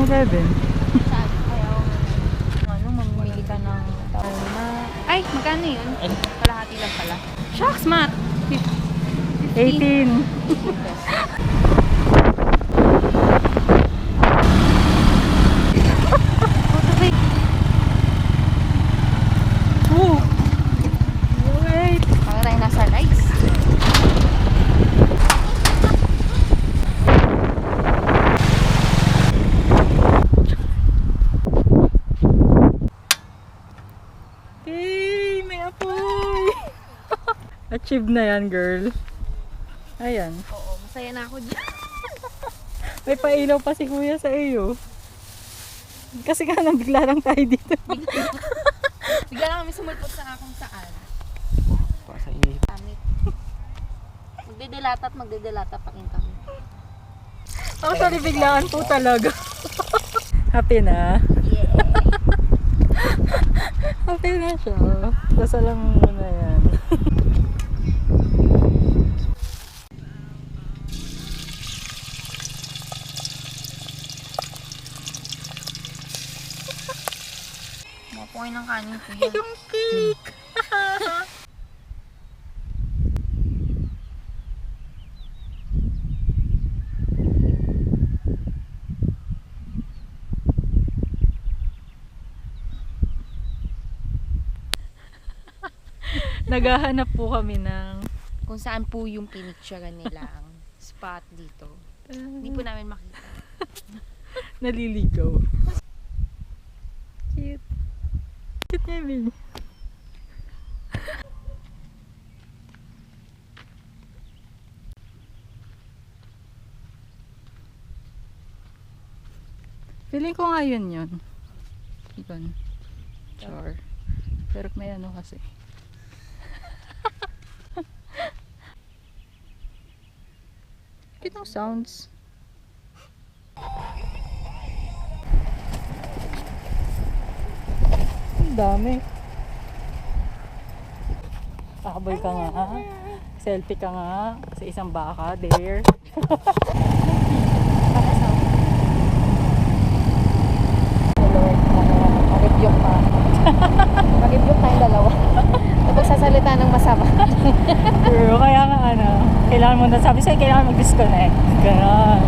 7-Eleven. Saan? Ayaw. Ano, mamimili ka ng taon na... Ay, magkano yun? Kalahati lang pala. Shucks, Matt! 18. Oh! Wait! Para tayo nasa rice. Hey! May apoy! Achieve na yan, girl. Ayan. Oo, masaya na ako dyan. May pailaw pa si kuya sa iyo. Kasi nga nang bigla lang tayo dito. Bigla lang kami sumulpot sa akong saan. Sa inihip. Pamit. Magdedelata pa rin kami. Actually, biglaan po talaga. Happy na? Yeah. Happy na siya. Basta lang muna yan. Mapoy ng kanin kuya. Yung cake! Naghahanap po kami ng Kung saan po yung pinicturean nila ang spot dito. Hindi po namin makita. naliligaw. Cute. Cute niya, Bin. Feeling ko nga yun. Yun. Char. Pero may ano kasi. Cute ng sounds. Ang dami. Takboy ka nga. Selfie ka nga sa isang baka. There. Mag-rebuke pa. Mag-rebuke tayong dalawa. Kapag sasalita ng masama. Pero kaya nga kailangan mo na sabi sa'yo, kailangan mag-disconnect. Ganon.